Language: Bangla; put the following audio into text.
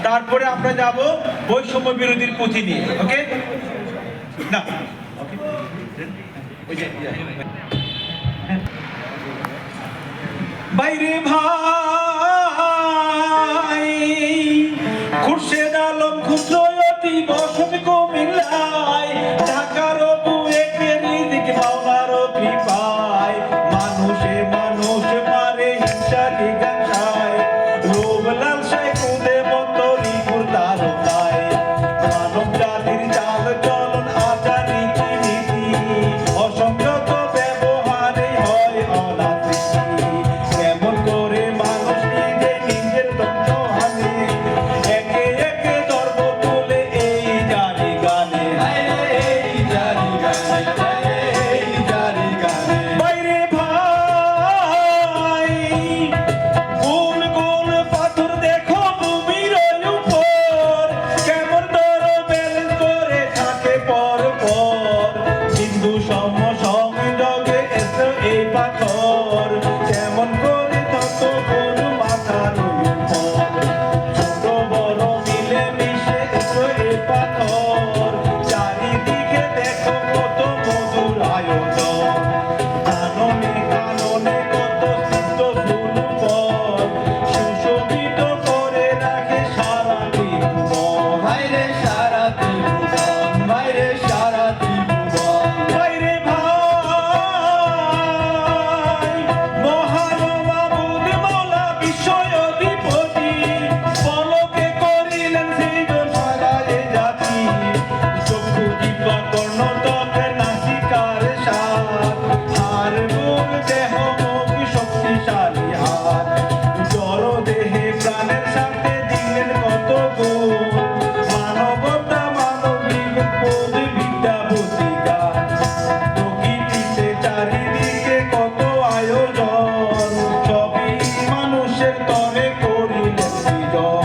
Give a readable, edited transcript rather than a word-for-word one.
তারপরে আমরা যাব বৈষম্য বিরোধীর পুঁথি নিয়ে। ওকে না বাইরে ভাই খুরশেদ আলম খুচরতি বসত কুমিল্লায় ঢাকার বুয়েটের দিকে মাওলার কৃপায় মানুষে মানুষ মারে হিংসাকে গাছায় লোভ লালসায় কুদে মতরি তার তাই মানব জাতির চাল চলন আচার রীতি নীতি অসংযত ব্যবহারে হয় অনাদৃষ্টি কেমন করে মানুষ নিজে নিজের তথ্য হানে একে একে ধর্ম তুলে এই জারি গানে এই জারি গানে এই জারি গানে বাইরে ভাই গোল গোল পাথর দেখো ভূমির উপর কেমন ধরো ব্যালেন্স করে থাকে পর পর হিন্দু সম সংযোগে এসো এই পাথর কেমন করে তত গরু মাথার উপর ছোট বড় মিলে মিশে এসো এই পাথর চারিদিকে দেখো কত মধুর আয়োজন কাননে কাননে কত সিদ্ধ ফুল ফল সুশোভিত করে রাখে সারা ত্রিভুবন বাইরে সারা ত্রিভুবন বাইরে সারা ত্রিভুবন বাইরে ভাই মহান মাবুদ মৌলা বিশ্বয় অধিপতি পলকে করিলেন সৃজন সারা এ জাতি চক্ষু জিহ্বা কর্ণ ত্বক নাসিকার সাত আর মুখ দেহ মুখ শক্তিশালী হাত জড় দেহে প্রাণের সাথে দিলেন কত গুণ মানবতা মানবিক বোধ বিদ্যা বুদ্ধিকা প্রকৃতিতে চারিদিকে কত আয়োজন সবই মানুষের তরে করিলেন সৃজন